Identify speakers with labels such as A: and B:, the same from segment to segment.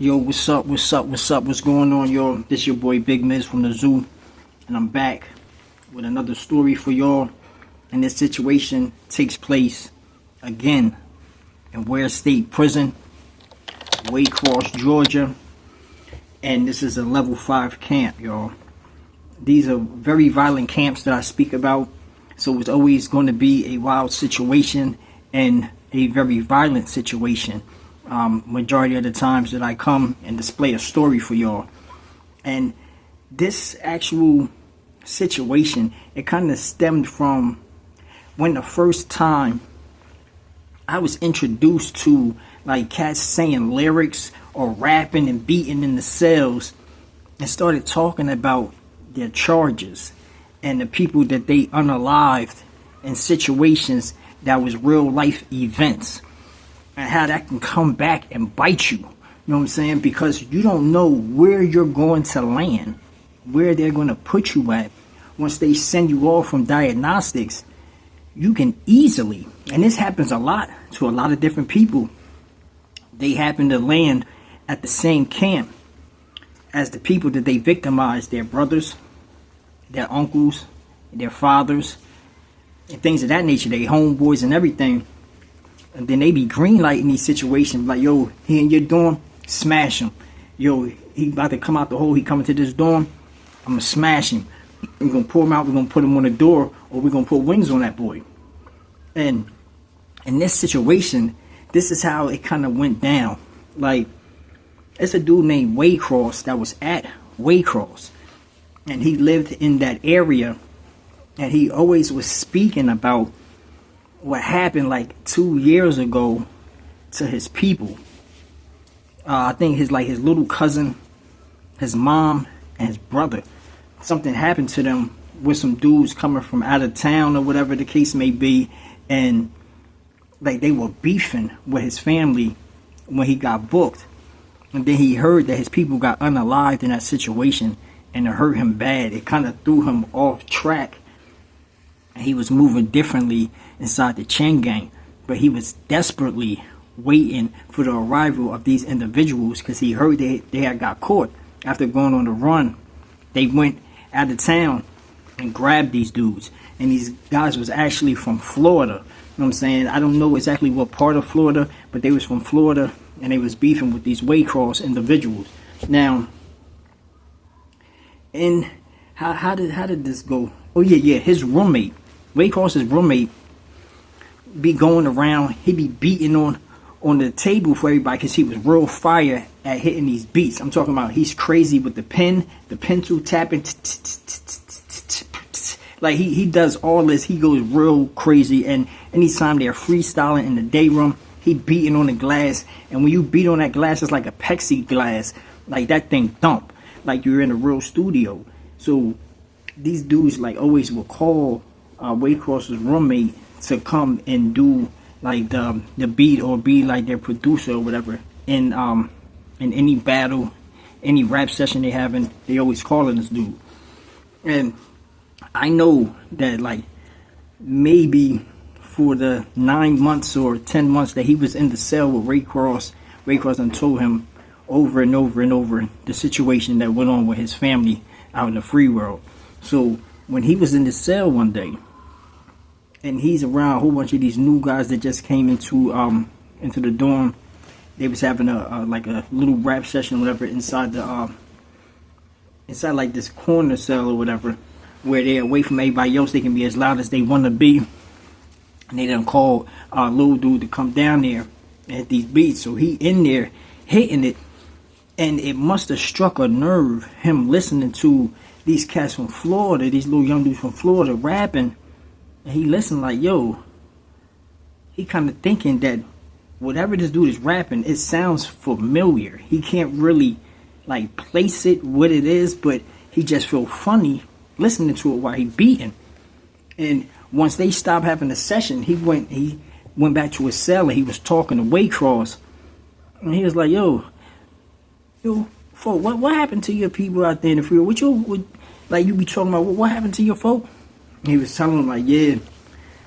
A: Yo, what's up, what's going on, y'all? This your boy Big Miz from the zoo, and I'm back with another story for y'all. And this situation takes place again in Ware State Prison, Waycross, Georgia. And this is a level 5 camp, y'all. These are very violent camps that I speak about, so it's always going to be a wild situation and a very violent situation. Majority of the times that I come and display a story for y'all. And this actual situation, it kind of stemmed from when the first time I was introduced to like cats saying lyrics or rapping and beating in the cells, and started talking about their charges and the people that they unalived in situations that was real life events. And how that can come back and bite you. You know what I'm saying? Because you don't know where you're going to land, where they're going to put you at. Once they send you off from diagnostics, you can easily, and this happens a lot to a lot of different people, they happen to land at the same camp as the people that they victimized, their brothers, their uncles, their fathers, and things of that nature, their homeboys and everything. And then they be greenlighting these situations like, yo, he in your dorm, smash him. Yo, he about to come out the hole, he coming to this dorm, I'm gonna smash him. We're gonna pull him out, we're gonna put him on the door, or we're gonna put wings on that boy. And in this situation, this is how it kind of went down. Like, it's a dude named Waycross that was at Waycross, and he lived in that area, and he always was speaking about what happened like 2 years ago to his people. I think his little cousin, his mom, and his brother. Something happened to them with some dudes coming from out of town or whatever the case may be, and like they were beefing with his family when he got booked. And then he heard that his people got unalived in that situation, and it hurt him bad. It kind of threw him off track. He was moving differently inside the chain gang, but he was desperately waiting for the arrival of these individuals because he heard they had got caught after going on the run. They went out of town and grabbed these dudes, and these guys was actually from Florida. You know what I'm saying? I don't know exactly what part of Florida, but they was from Florida, and they was beefing with these Waycross individuals. Now, and how did this go? Oh yeah, his roommate, Waycross's roommate, be going around, he be beating on the table for everybody because he was real fire at hitting these beats. I'm talking about he's crazy with the pen, the pencil tapping, like he does all this. He goes real crazy, and anytime they're freestyling in the day room, he beating on the glass, and when you beat on that glass, it's like a plexiglass, like that thing thump, like you're in a real studio. So these dudes like always will call Waycross's roommate to come and do like the beat or be like their producer or whatever in any battle, any rap session they having. They always calling this dude. And I know that like maybe for the 9 months or 10 months that he was in the cell with Waycross done told him over and over and over the situation that went on with his family out in the free world. So when he was in the cell one day, and he's around a whole bunch of these new guys that just came into the dorm, they was having a little rap session or whatever inside like this corner cell or whatever, where they're away from everybody else. They can be as loud as they want to be, and they done called little dude to come down there and hit these beats. So he in there hitting it, and it must have struck a nerve him listening to these cats from Florida, these little young dudes from Florida rapping. And he listened like, yo, he kind of thinking that whatever this dude is rapping, it sounds familiar. He can't really like place it what it is, but he just feel funny listening to it while he beating. And once they stopped having the session, he went back to his cell and he was talking to Waycross, and he was like, yo, folk, what happened to your people out there in the field? Like you be talking about, what happened to your folk? He was telling him like, yeah,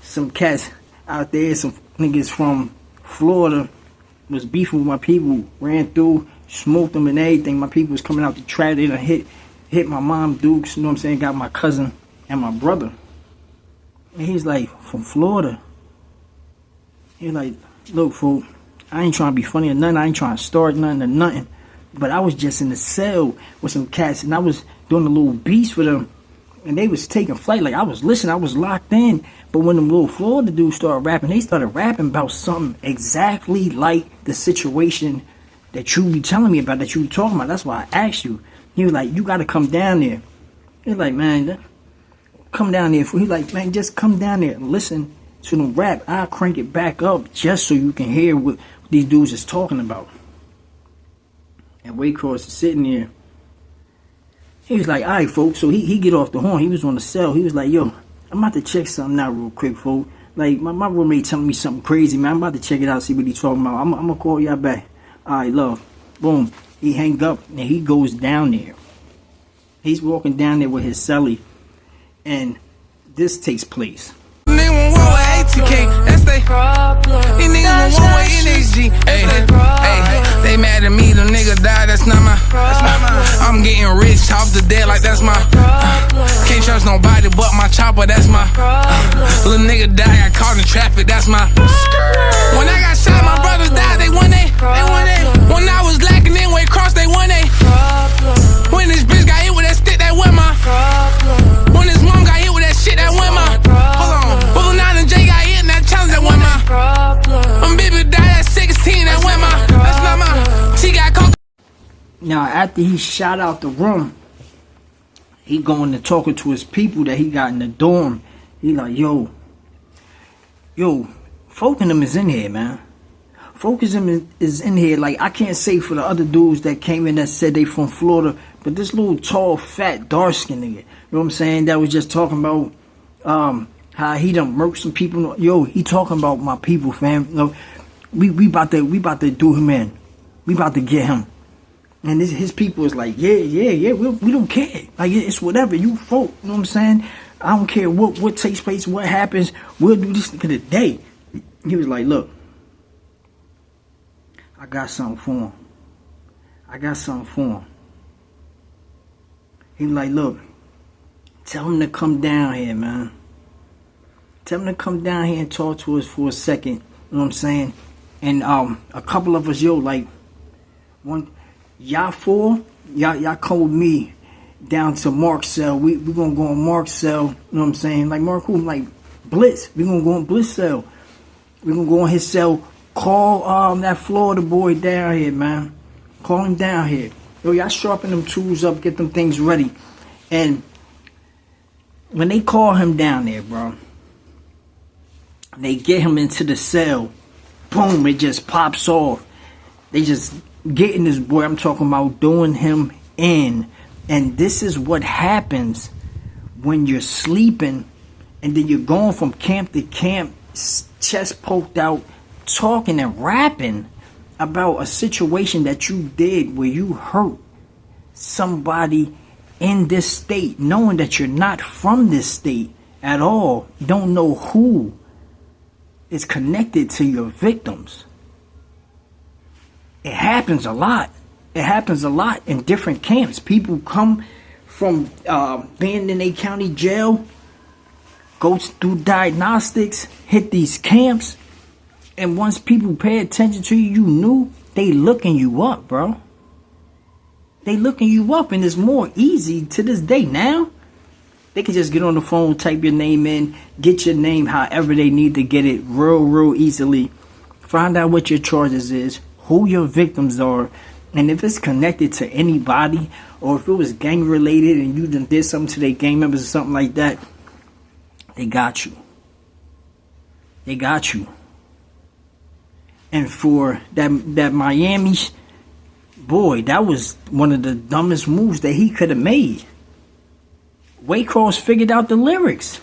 A: some cats out there, some niggas from Florida was beefing with my people, ran through, smoked them and everything. My people was coming out the trap. They done hit my mom, Dukes, you know what I'm saying? Got my cousin and my brother. And he's like, from Florida. He's like, look, fool, I ain't trying to be funny or nothing. I ain't trying to start nothing or nothing. But I was just in the cell with some cats, and I was doing a little beats for them. And they was taking flight. Like, I was listening. I was locked in. But when them little Florida dudes started rapping, they started rapping about something exactly like the situation that you be telling me about, that you were talking about. That's why I asked you. He was like, you got to come down there. He was like, man, come down there. He like, man, just come down there and listen to them rap. I'll crank it back up just so you can hear what these dudes is talking about. And Waycross is sitting there. He was like, all right, folks. So he get off the horn. He was on the cell. He was like, yo, I'm about to check something out real quick, folks. Like, my roommate telling me something crazy, man. I'm about to check it out, see what he's talking about. I'm going to call y'all back. All right, love. Boom. He hang up, and he goes down there. He's walking down there with his celly, and this takes place.
B: Niggas want with ATK, that's they problem. These niggas want with NHG, hey, they mad at me, the nigga died, that's not my I'm getting rich off the dead like that's my can't trust nobody but my chopper, that's my little nigga died, got caught in traffic, that's my when I got shot, my brothers died, they won they when I was lacking in Waycross, they won they when this bitch got hit with that stick, that went my when his mom got hit with that shit, that went my hold on, Bubble 9 and J got hit in that challenge, that went my baby died at 16, that went my that's not my she got caught.
A: Now, after he shot out the room, he going to talking to his people that he got in the dorm. He like, yo, folk in them is in here, man. Folk is in here. Like, I can't say for the other dudes that came in that said they from Florida, but this little tall, fat, dark-skinned nigga, you know what I'm saying, that was just talking about how he done murked some people. Yo, he talking about my people, fam. You know, we about to do him in. We about to get him. And his people is like, yeah, we don't care. Like, it's whatever, you folk, you know what I'm saying? I don't care what takes place, what happens, we'll do this for the day. He was like, look, I got something for him. He was like, look, tell him to come down here, man. Tell him to come down here and talk to us for a second, you know what I'm saying? And a couple of us, like, y'all four, y'all come with me down to Mark's cell. We gonna go on Mark's cell, you know what I'm saying? Like, Mark who? Like, Blitz. We gonna go on Blitz cell. We gonna go on his cell. Call that Florida boy down here, man. Call him down here. Yo, y'all sharpen them tools up, get them things ready. And when they call him down there, bro, they get him into the cell. Boom, it just pops off. They just getting this boy, I'm talking about doing him in. And this is what happens when you're sleeping and then you're going from camp to camp, chest poked out, talking and rapping about a situation that you did where you hurt somebody in this state, knowing that you're not from this state at all, don't know who is connected to your victims. It happens a lot. It happens a lot in different camps. People come from being in a county jail, go through diagnostics, hit these camps, and once people pay attention to you, you knew, they looking you up, bro. They looking you up, and it's more easy to this day now. They can just get on the phone, type your name in, get your name however they need to get it real easily. Find out what your charges is, who your victims are, and if it's connected to anybody, or if it was gang related and you done did something to their gang members or something like that, they got you. They got you. And for that Miami boy, that was one of the dumbest moves that he could have made. Waycross figured out the lyrics.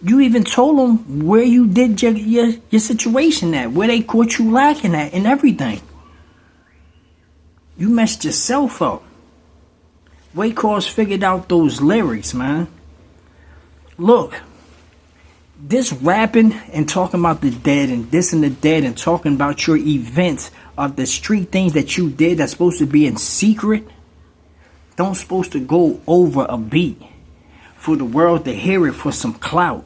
A: You even told him where you did your situation at, where they caught you lacking at, and everything. You messed yourself up. Waycross figured out those lyrics, man. Look, this rapping and talking about the dead and dissing the dead and talking about your events of the street things that you did that's supposed to be in secret don't supposed to go over a beat for the world to hear it for some clout.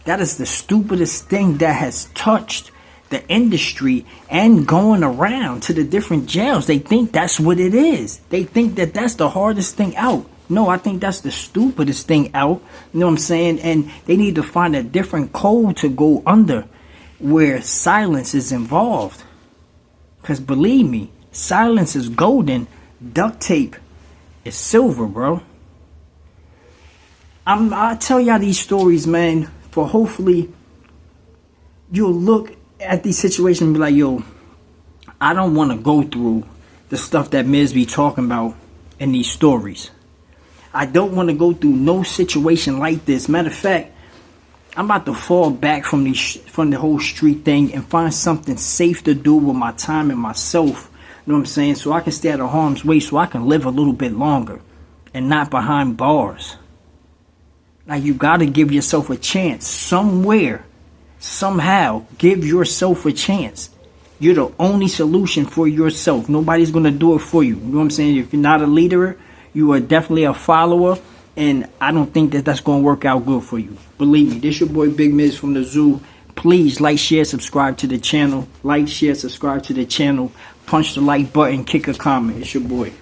A: That is the stupidest thing that has touched the industry and going around to the different jails. They think that's what it is. They think that that's the hardest thing out. No, I think that's the stupidest thing out. You know what I'm saying? And they need to find a different code to go under where silence is involved. Because believe me, silence is golden. Duct tape is silver, bro. I tell y'all these stories, man, for hopefully you'll look at these situations and be like, yo, I don't want to go through the stuff that Miz be talking about in these stories. I don't want to go through no situation like this. Matter of fact, I'm about to fall back from the whole street thing and find something safe to do with my time and myself. You know what I'm saying? So I can stay out of harm's way, so I can live a little bit longer and not behind bars. Like, you got to give yourself a chance somewhere, somehow. Give yourself a chance. You're the only solution for yourself. Nobody's going to do it for you. You know what I'm saying? If you're not a leader, you are definitely a follower. And I don't think that that's going to work out good for you. Believe me, this your boy Big Miz from the Zoo. Please like, share, subscribe to the channel. Like, share, subscribe to the channel. Punch the like button, kick a comment. It's your boy.